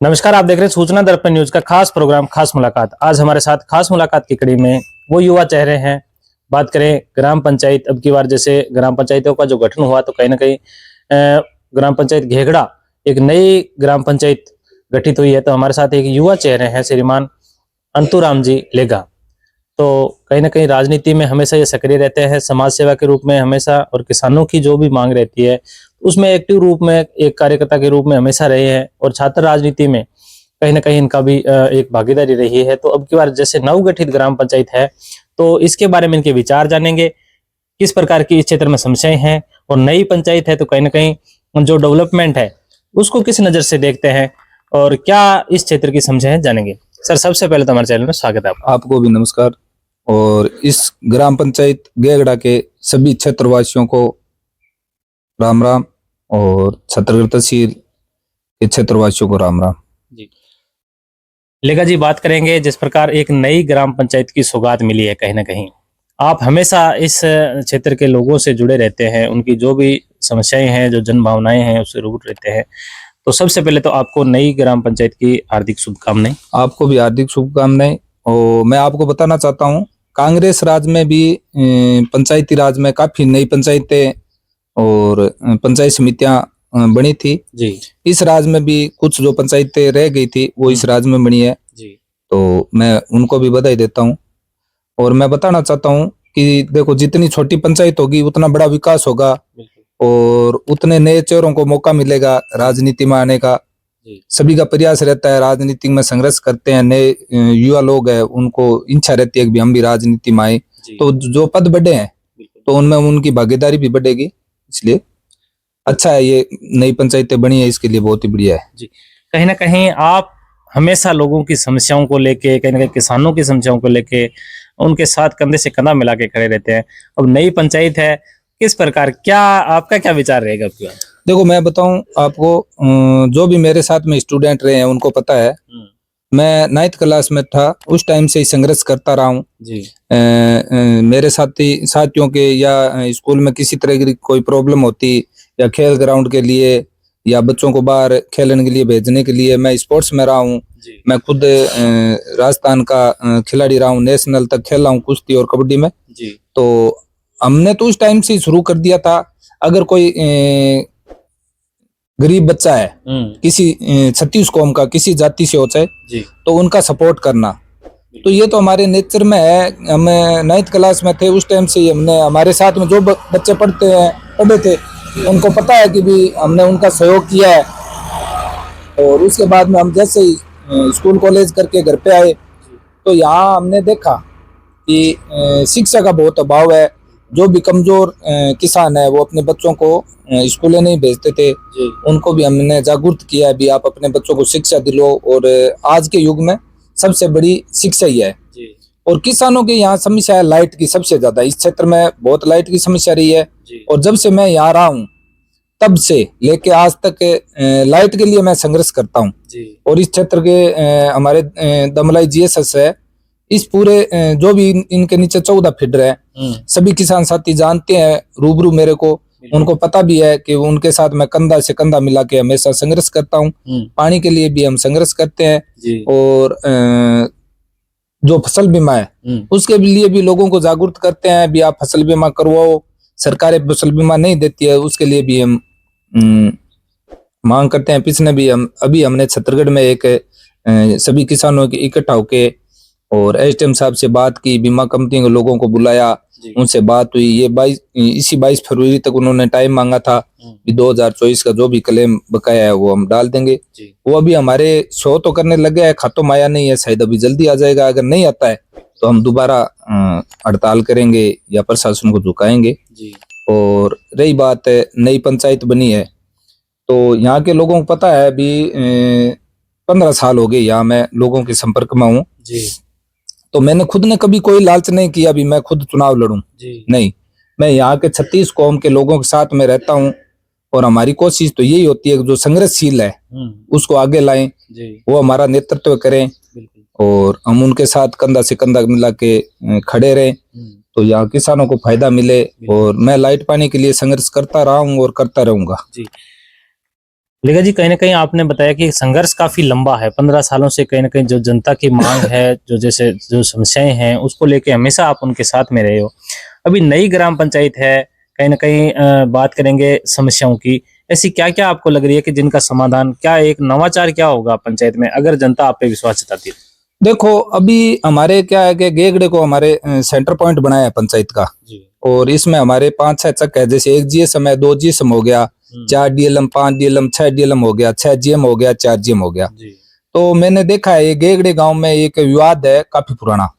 नमस्कार, आप देख रहे हैं सूचना दर्पण न्यूज का खास प्रोग्राम खास मुलाकात। आज हमारे साथ खास मुलाकात की कड़ी में वो युवा चेहरे हैं। बात करें ग्राम पंचायत, अब की बार जैसे ग्राम पंचायतों का जो गठन हुआ तो कहीं ना कहीं ग्राम पंचायत घेगड़ा एक नई ग्राम पंचायत गठित हुई है। तो हमारे साथ एक युवा चेहरे हैं श्रीमान अंतुराम जी लेगा। तो कहीं ना कहीं राजनीति में हमेशा ये सक्रिय रहते हैं, समाज सेवा के रूप में हमेशा, और किसानों की जो भी मांग रहती है उसमें एक्टिव रूप में एक कार्यकर्ता के रूप में हमेशा रहे हैं। और छात्र राजनीति में कहीं ना कहीं इनका भी एक भागीदारी रही है। तो अब की बार जैसे नवगठित ग्राम पंचायत है तो इसके बारे में इनके विचार जानेंगे, किस प्रकार की इस क्षेत्र में समस्याएं हैं, और नई पंचायत है तो कहीं ना कहीं जो डेवलपमेंट है उसको किस नजर से देखते हैं और क्या इस क्षेत्र की समस्याएं जानेंगे। सर, सबसे पहले तो हमारे चैनल में स्वागत है आपका। आपको भी नमस्कार। और इस ग्राम पंचायत गेगड़ा के सभी क्षेत्रवासियों को राम राम, और छत्तीसगढ़ तहसील के क्षेत्रवासियों को राम राम जी, लेगा जी, बात करेंगे जिस प्रकार एक नई ग्राम पंचायत की सौगात मिली है, कहीं ना कहीं आप हमेशा इस क्षेत्र के लोगों से जुड़े रहते हैं, उनकी जो भी समस्याएं हैं, जो जन भावनाएं हैं उससे रूबरू रहते हैं। तो सबसे पहले तो आपको नई ग्राम पंचायत की हार्दिक शुभकामनाएं। आपको भी हार्दिक शुभकामनाएं। और मैं आपको बताना चाहता हूं, कांग्रेस राज में भी पंचायती राज में काफी नई पंचायतें और पंचायत समितियां बनी थी जी इस राज में भी कुछ जो पंचायतें रह गई थी वो इस राज में बनी है जी। तो मैं उनको भी बधाई देता हूं। और मैं बताना चाहता हूं कि देखो, जितनी छोटी पंचायत होगी उतना बड़ा विकास होगा और उतने नए चेहरों को मौका मिलेगा राजनीति में आने का। सभी का प्रयास रहता है, राजनीति में संघर्ष करते हैं, नए युवा लोग हैं, उनको इच्छा रहती है कि हम भी राजनीति में आए। तो जो पद बढ़े हैं तो उनमें उनकी भागीदारी भी बढ़ेगी, इसलिए अच्छा है ये नई पंचायतें बनी है, इसके लिए बहुत ही बढ़िया है। जी, कहीं ना कहीं आप हमेशा लोगों की समस्याओं को लेके, कहीं ना कहीं किसानों की समस्याओं को लेके उनके साथ कंधे से कंधा मिला के खड़े रहते हैं। अब नई पंचायत है, किस प्रकार, क्या आपका क्या विचार रहेगा आपकी बात? देखो, मैं बताऊं आपको, जो भी मेरे साथ में स्टूडेंट रहे हैं उनको पता है, मैं 9th क्लास में था उस टाइम से ही संघर्ष करता रहा हूँ। मेरे साथियों के या स्कूल में किसी तरह की कोई प्रॉब्लम होती या खेल ग्राउंड के लिए या बच्चों को बाहर खेलने के लिए भेजने के लिए मैं स्पोर्ट्स में रहा हूँ। मैं खुद राजस्थान का खिलाड़ी रहा हूँ, नेशनल तक खेला हूँ कुश्ती और कबड्डी में। तो हमने तो उस टाइम से शुरू कर दिया था, अगर कोई गरीब बच्चा है किसी छत्तीस कौम का, किसी जाति से हो चाहे, तो उनका सपोर्ट करना, तो ये तो हमारे नेचर में है। हमें 9th क्लास में थे उस टाइम से ही हमने, हमारे साथ में जो बच्चे पढ़े थे उनको पता है कि भी हमने उनका सहयोग किया है। और उसके बाद में हम जैसे ही स्कूल कॉलेज करके घर पे आए तो यहाँ हमने देखा कि शिक्षा का बहुत अभाव है। जो भी कमजोर किसान है वो अपने बच्चों को स्कूलें नहीं भेजते थे, उनको भी हमने जागरूक किया भी आप अपने बच्चों को शिक्षा दिलो। और आज के युग में सबसे बड़ी शिक्षा ही है। और किसानों के यहाँ समस्या है लाइट की, सबसे ज्यादा इस क्षेत्र में बहुत लाइट की समस्या रही है। और जब से मैं यहाँ रहा हूँ तब से लेके आज तक लाइट के लिए मैं संघर्ष करता हूँ। और इस क्षेत्र के हमारे दमलाई जीएसएस है, इस पूरे जो भी इनके नीचे 14 फीडर है, सभी किसान साथी जानते हैं रूबरू मेरे को, उनको पता भी है कि उनके साथ मैं कंधा से कंधा मिला के हमेशा संघर्ष करता हूँ। पानी के लिए भी हम संघर्ष करते हैं। और जो फसल बीमा है उसके लिए भी लोगों को जागरूक करते हैं भी आप फसल बीमा करवाओ। सरकारें फसल बीमा नहीं देती है, उसके लिए भी हम मांग करते हैं। पिछले भी हमने छत्तीसगढ़ में एक सभी किसानों के इकट्ठा होके और एसडीएम साहब से बात की, बीमा कंपनी के लोगों को बुलाया, उनसे बात हुई। ये 22 फरवरी तक उन्होंने टाइम मांगा था कि 2024 का जो भी क्लेम बकाया है वो हम डाल देंगे। वो अभी हमारे शो तो करने लगे है, खातों आया नहीं है, शायद अभी जल्दी आ जाएगा। अगर नहीं आता है तो हम दोबारा हड़ताल करेंगे या प्रशासन को झुकाएंगे। और रही बात नई पंचायत बनी है तो यहाँ के लोगों को पता है, अभी 15 साल हो गए यहाँ मैं लोगों के संपर्क में हूँ। तो मैंने खुद ने कभी कोई लालच नहीं किया भी मैं खुद चुनाव लड़ूं, नहीं। मैं यहाँ के 36 कौम के लोगों के साथ में रहता हूँ और हमारी कोशिश तो यही होती है कि जो संघर्षशील है उसको आगे लाएं, वो हमारा नेतृत्व करें और हम उनके साथ कंधा से कंधा मिला के खड़े रहें, तो यहाँ किसानों को फायदा मिले। और मैं लाइट पानी के लिए संघर्ष करता रहा हूँ और करता रहूंगा। लेगा जी, कहीं ना कहीं आपने बताया कि संघर्ष काफी लंबा है, 15 सालों से कहीं ना कहीं जो जनता की मांग है, जो समस्याएं हैं, उसको लेके हमेशा आप उनके साथ में रहे हो। अभी नई ग्राम पंचायत है, कहीं ना कहीं बात करेंगे समस्याओं की, ऐसी क्या क्या आपको लग रही है कि जिनका समाधान, क्या एक नवाचार क्या होगा पंचायत में, अगर जनता आप पे विश्वास जताती है? देखो अभी हमारे क्या है कि गेगड़े को हमारे सेंटर पॉइंट बनाया है पंचायत का जी। और इसमें हमारे 5-6 चक है, जैसे 1 जीएसएम है, 2 जीएसएम हो गया, 4 डीएलएम, 5 डीएलएम, 6 डीएलएम हो गया, 6 जीएम हो गया, 4 जीएम हो गया। जी। तो मैंने देखा है ये गेगड़े गांव में एक विवाद है काफी पुराना,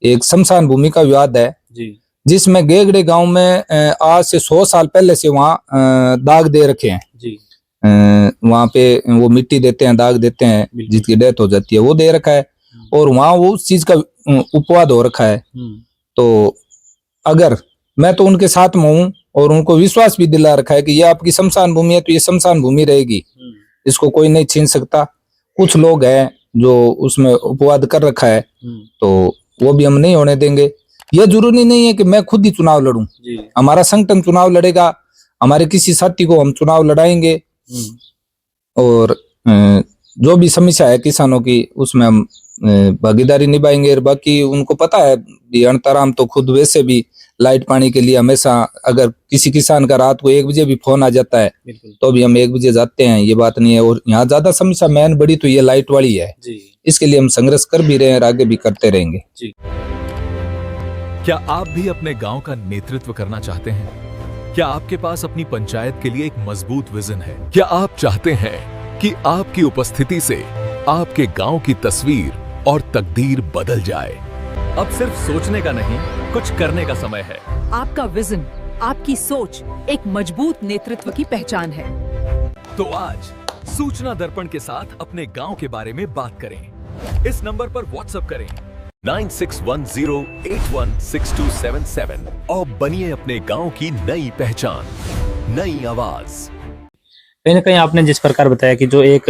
एक शमशान भूमि का विवाद है जी। जिसमें गेगड़े गांव में आज से 100 साल पहले से वहाँ दाग दे रखे हैं जी। वहाँ पे वो मिट्टी देते हैं, दाग देते हैं, जिसकी डेथ हो जाती है वो दे रखा है और वहाँ वो उस चीज का उपवाद हो रखा है। तो अगर मैं तो उनके साथ में हूँ और उनको विश्वास भी दिला रखा है कि ये आपकी शमशान भूमि है तो ये शमशान भूमि रहेगी, इसको कोई नहीं छीन सकता। कुछ लोग हैं जो उसमें उपवाद कर रखा है तो वो भी हम नहीं होने देंगे। यह जरूरी नहीं है कि मैं खुद ही चुनाव लड़ूं, हमारा संगठन चुनाव लड़ेगा, हमारे किसी साथी को हम चुनाव लड़ाएंगे और जो भी समस्या है किसानों की उसमें हम भागीदारी निभाएंगे। और बाकी उनको पता है कि अनंताराम तो खुद वैसे भी लाइट पानी के लिए हमेशा, अगर किसी किसान का रात को 1 बजे भी फोन आ जाता है तो भी हम 1 बजे जाते हैं, ये बात नहीं है। और यहाँ ज्यादा समस्या मेन बड़ी तो ये लाइट वाली है जी। इसके लिए हम संघर्ष कर भी रहे हैं और आगे भी करते रहेंगे जी। क्या आप भी अपने गांव का नेतृत्व करना चाहते हैं? क्या आपके पास अपनी पंचायत के लिए एक मजबूत विजन है? क्या आप चाहते हैं कि आपकी उपस्थिति से आपके गांव की तस्वीर और तकदीर बदल जाए? अब सिर्फ सोचने का नहीं, कुछ करने का समय है। आपका विजन, आपकी सोच एक मजबूत नेतृत्व की पहचान है। तो आज सूचना दर्पण के साथ अपने गांव के बारे में बात करें। इस नंबर पर व्हाट्सएप करें 9610816277 और बनिए अपने गांव की नई पहचान, नई आवाज। कहीं ना कहीं आपने जिस प्रकार बताया कि जो एक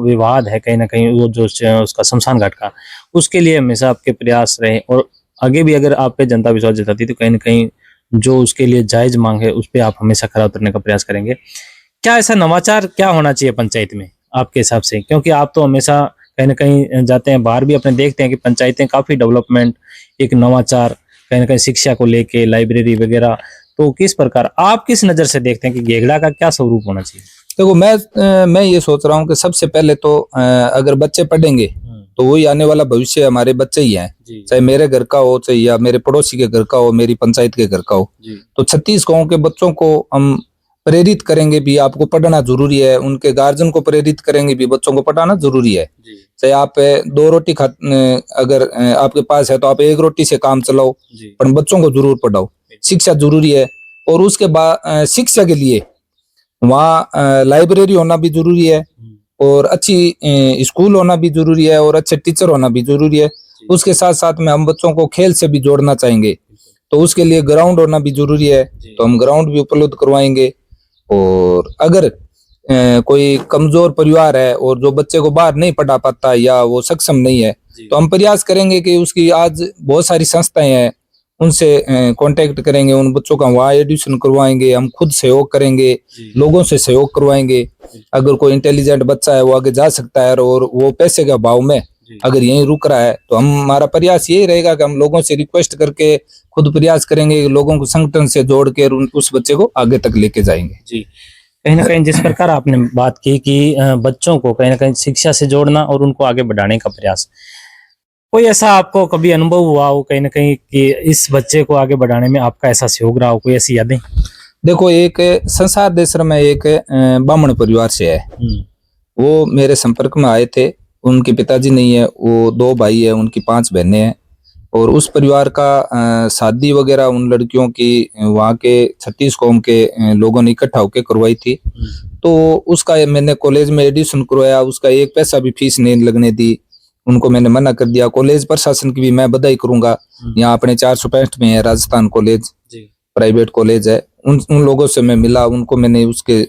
विवाद है, कहीं ना कहीं वो जो उसका शमशान घाट का, उसके लिए हमेशा आपके प्रयास रहे और आगे भी अगर आप पे जनता विश्वास जताती तो कहीं ना कहीं जो उसके लिए जायज मांग है उस पर आप हमेशा खरा उतरने का प्रयास करेंगे। क्या ऐसा नवाचार क्या होना चाहिए पंचायत में आपके हिसाब से? क्योंकि आप तो हमेशा कहीं ना कहीं जाते हैं बाहर भी, अपने देखते हैं कि पंचायतें काफी डेवलपमेंट, एक नवाचार, कहीं ना कहीं शिक्षा को लेके लाइब्रेरी वगैरह, तो किस प्रकार आप किस नजर से देखते हैं कि गेगड़ा का क्या स्वरूप होना चाहिए? देखो मैं ये सोच रहा हूँ कि सबसे पहले तो अगर बच्चे पढ़ेंगे तो वही आने वाला भविष्य हमारे बच्चे ही हैं, चाहे मेरे घर का हो, चाहे या मेरे पड़ोसी के घर का हो, मेरी पंचायत के घर का हो। तो 36 गांव के बच्चों को हम प्रेरित करेंगे भी आपको पढ़ना जरूरी है, उनके गार्जियन को प्रेरित करेंगे भी बच्चों को पढ़ाना जरूरी है। चाहे आप 2 रोटी अगर आपके पास है तो आप 1 रोटी से काम चलाओ, पर बच्चों को जरूर पढ़ाओ। शिक्षा जरूरी है और उसके बाद शिक्षा के लिए वहाँ लाइब्रेरी होना भी जरूरी है और अच्छी स्कूल होना भी जरूरी है और अच्छे टीचर होना भी जरूरी है। उसके साथ साथ में हम बच्चों को खेल से भी जोड़ना चाहेंगे तो उसके लिए ग्राउंड होना भी जरूरी है, तो हम ग्राउंड भी उपलब्ध करवाएंगे। और अगर कोई कमजोर परिवार है और जो बच्चे को बाहर नहीं पढ़ा पाता या वो सक्षम नहीं है तो हम प्रयास करेंगे कि उसकी, आज बहुत सारी संस्थाएं हैं, उनसे कांटेक्ट करेंगे, उन बच्चों का वहाँ एडमिशन करवाएंगे, हम खुद सहयोग करेंगे, लोगों से सहयोग करवाएंगे। अगर कोई इंटेलिजेंट बच्चा है वो आगे जा सकता है और वो पैसे के अभाव में अगर यहीं रुक रहा है तो हमारा प्रयास यही रहेगा कि हम लोगों से रिक्वेस्ट करके खुद प्रयास करेंगे, लोगों को संगठन से जोड़ के उस बच्चे को आगे तक लेके जाएंगे जी। कहीं ना कहीं जिस प्रकार आपने बात की कि बच्चों को कहीं ना कहीं शिक्षा से जोड़ना और उनको आगे बढ़ाने का प्रयास, कोई ऐसा आपको कभी अनुभव हुआ हो कहीं ना कहीं कि इस बच्चे को आगे बढ़ाने में आपका ऐसा सहयोग रहा हो, कोई ऐसी यादें? देखो एक संसार देशर में एक ब्राह्मण परिवार से है, वो मेरे संपर्क में आए थे। उनके पिताजी नहीं है, वो 2 भाई है, उनकी 5 बहनें हैं और उस परिवार का शादी वगैरह उन लड़कियों की वहाँ के 36 कौम के लोगों ने इकट्ठा होकर करवाई थी। तो उसका मैंने कॉलेज में एडमिशन करवाया, उसका 1 पैसा भी फीस नहीं लगने दी, उनको मैंने मना कर दिया। कॉलेज प्रशासन की भी मैं बधाई करूंगा, यहाँ अपने 465 में है राजस्थान कॉलेज, प्राइवेट कॉलेज है। उन लोगों से मैं मिला, उनको मैंने उसके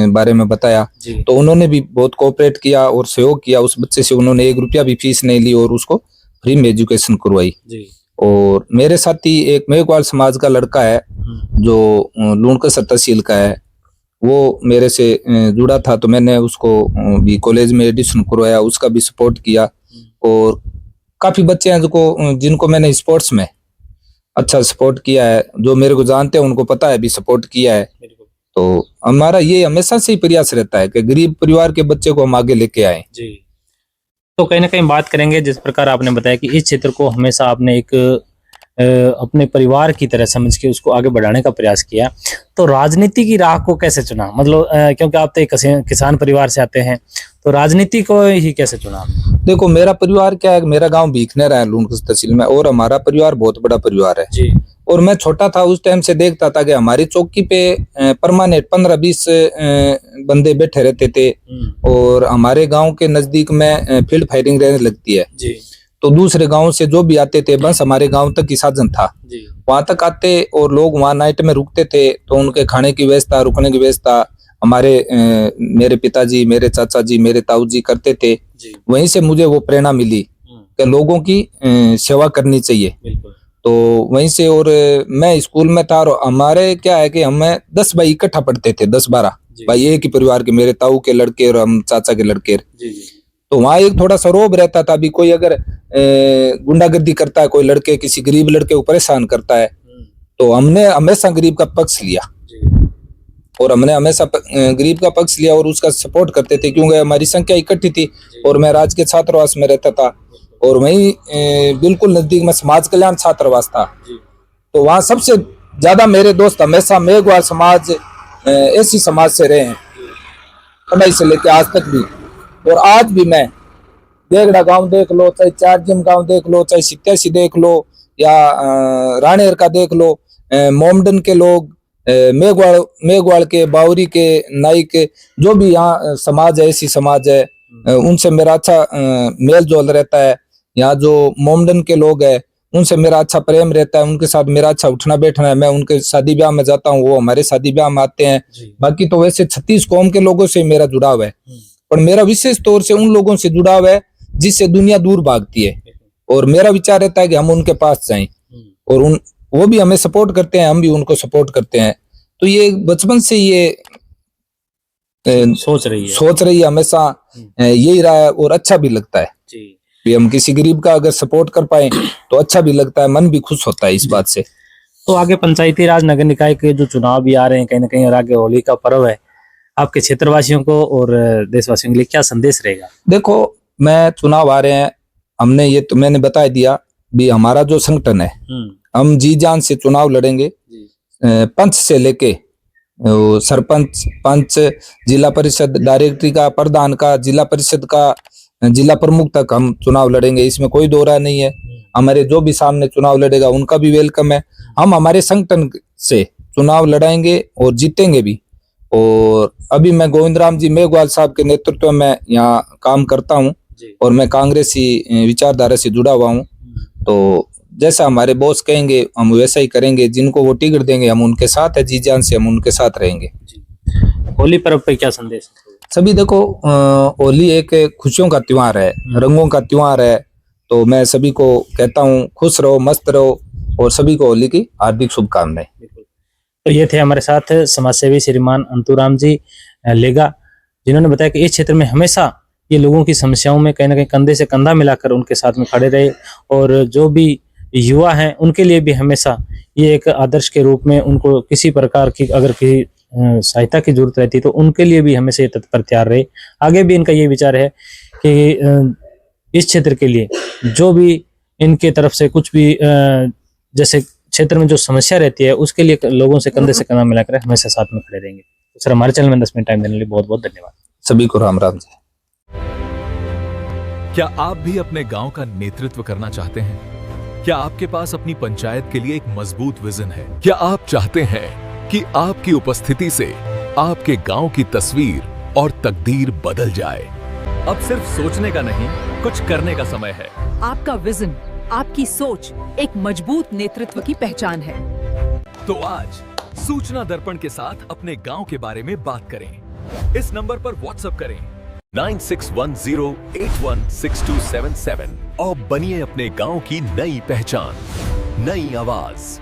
बारे में बताया तो उन्होंने भी बहुत कोऑपरेट किया और सहयोग किया। उस बच्चे से उन्होंने 1 रुपया भी फीस नहीं ली और उसको फ्री में एजुकेशन करवाई। और मेरे साथी एक मेघवाल समाज का लड़का है जो लूणकसर तहसील का है, वो मेरे से जुड़ा था, तो मैंने उसको भी कॉलेज में एडमिशन करवाया, उसका भी सपोर्ट किया। और काफी बच्चे हैं जिनको मैंने स्पोर्ट्स में अच्छा सपोर्ट किया है, जो मेरे को जानते हैं उनको पता है भी सपोर्ट किया है। तो हमारा ये हमेशा से ही प्रयास रहता है कि गरीब परिवार के बच्चे को हम आगे लेके आए जी। तो कहीं ना कहीं बात करेंगे, जिस प्रकार आपने बताया कि इस क्षेत्र को हमेशा आपने एक अपने परिवार की तरह समझ के उसको आगे बढ़ाने का प्रयास किया, तो राजनीति की राह को कैसे चुना? मतलब क्योंकि आप तो एक किसान परिवार से आते हैं, तो राजनीति को ही कैसे चुना आपने? देखो, मेरा परिवार क्या है, मेरा गांव बीकानेर है लूणकस तहसील में, और हमारा परिवार बहुत बड़ा परिवार है जी। और मैं छोटा था उस टाइम से देखता था कि हमारी चौकी पे परमानेंट 15-20 बंदे बैठे रहते थे और हमारे गांव के नजदीक में फील्ड फायरिंग रहने लगती है जी। तो दूसरे गांव से जो भी आते थे बस हमारे गांव तक ही साधन था, वहां तक आते और लोग वहां नाइट में रुकते थे, तो उनके खाने की व्यवस्था, रुकने की व्यवस्था हमारे मेरे पिताजी, मेरे चाचा जी, मेरे ताऊ जी करते थे। वहीं से मुझे वो प्रेरणा मिली कि लोगों की सेवा करनी चाहिए। तो वहीं से, और मैं स्कूल में था और हमारे क्या है कि हमें 10 भाई इकट्ठा पढ़ते थे, 10-12 भाई एक ही परिवार के, मेरे ताऊ के लड़के और हम चाचा के लड़के। तो वहाँ एक थोड़ा सा रोब रहता था, भी कोई अगर गुंडागर्दी करता है, कोई लड़के किसी गरीब लड़के को परेशान करता है, तो हमने हमेशा गरीब का पक्ष लिया और हमने हमेशा गरीब का पक्ष लिया और उसका सपोर्ट करते थे, क्योंकि हमारी संख्या इकट्ठी थी और मैं राजकीय छात्रावास में रहता था और वहीं बिल्कुल नजदीक में समाज कल्याण छात्रावास था। तो वहाँ सबसे ज्यादा मेरे दोस्त हमेशा मेघवाल समाज, ऐसी समाज से रहे हैं, पढ़ाई से लेके आज तक भी। और आज भी मैं देगड़ा गांव देख लो, चाहे चारजिम गांव देख लो, चाहे सित्यासी देख लो, या राणेर का देख लो, मोमडन के लोग, मेघवाल के, बावरी के, नाई के, जो भी यहाँ समाज है, ऐसी समाज है, उनसे मेरा अच्छा मेल जोल रहता है। यहाँ जो मोमडन के लोग हैं उनसे मेरा अच्छा प्रेम रहता है, उनके साथ मेरा अच्छा उठना बैठना है। मैं उनके शादी ब्याह में जाता हूँ, वो हमारे शादी ब्याह में आते हैं। बाकी तो वैसे 36 कौम के लोगों से मेरा जुड़ाव है, पर मेरा विशेष तौर से उन लोगों से जुड़ाव है जिससे दुनिया दूर भागती है, और मेरा विचार रहता है कि हम उनके पास जाएं और वो भी हमें सपोर्ट करते हैं, हम भी उनको सपोर्ट करते हैं। तो ये बचपन से ये सोच रही है हमेशा यही रहा है और अच्छा भी लगता है भी हम किसी गरीब का अगर सपोर्ट कर पाए तो अच्छा भी लगता है, मन भी खुश होता है इस बात से। तो आगे पंचायती राज नगर निकाय के जो चुनाव भी आ रहे हैं कहीं ना कहीं, और आगे होली का पर्व है, आपके क्षेत्रवासियों को और देशवासियों के लिए क्या संदेश रहेगा? देखो, मैं चुनाव आ रहे हैं, हमने ये तो मैंने बता दिया भी, हमारा जो संगठन है हम जी जान से चुनाव लड़ेंगे, पंच से लेके सरपंच, पंच, जिला परिषद, डायरेक्टरी का, प्रधान का, जिला परिषद का, जिला प्रमुख तक हम चुनाव लड़ेंगे, इसमें कोई दो राय नहीं है। हमारे जो भी सामने चुनाव लड़ेगा उनका भी वेलकम है। हम हमारे संगठन से चुनाव लड़ाएंगे और जीतेंगे भी। और अभी मैं गोविंद राम जी मेघवाल साहब के नेतृत्व में यहाँ काम करता हूँ और मैं कांग्रेसी विचारधारा से जुड़ा हुआ हूँ। तो जैसा हमारे बॉस कहेंगे हम वैसा ही करेंगे, जिनको वो टिकट देंगे हम उनके साथ है, जी जान से हम उनके साथ रहेंगे। होली पर्व पे क्या संदेश? सभी देखो, होली एक खुशियों का त्योहार है, रंगों का त्योहार है, तो मैं सभी को कहता हूँ खुश रहो, मस्त रहो और सभी को होली की हार्दिक शुभकामनाएं। तो ये थे हमारे साथ समाजसेवी श्रीमान अंतुराम जी लेगा, जिन्होंने बताया कि इस क्षेत्र में हमेशा ये लोगों की समस्याओं में कहीं ना कहीं कंधे से कंधा मिलाकर उनके साथ में खड़े रहे, और जो भी युवा हैं उनके लिए भी हमेशा ये एक आदर्श के रूप में, उनको किसी प्रकार की अगर किसी सहायता की जरूरत रहती है तो उनके लिए भी हमेशा ये तत्पर तैयार रहे। आगे भी इनका ये विचार है कि इस क्षेत्र के लिए जो भी इनके तरफ से कुछ भी जैसे क्षेत्र में जो समस्या रहती है उसके लिए लोगों से कंधे से कंधा मिलाकर हमेशा साथ में खड़े रहेंगे। तो सर, हमारे चैनल में 10 मिनट टाइम देने के लिए बहुत बहुत धन्यवाद। सभी को राम राम जी। क्या आप भी अपने गांव का नेतृत्व करना चाहते हैं? क्या आपके पास अपनी पंचायत के लिए एक मजबूत विजन है? क्या आप चाहते हैं कि आपकी उपस्थिति से आपके गांव की तस्वीर और तकदीर बदल जाए? अब सिर्फ सोचने का नहीं, कुछ करने का समय है। आपका विजन, आपकी सोच एक मजबूत नेतृत्व की पहचान है। तो आज सूचना दर्पण के साथ अपने गांव के बारे में बात करें। इस नंबर पर व्हाट्सएप करें 9610816277 और बनिए अपने गांव की नई पहचान, नई आवाज।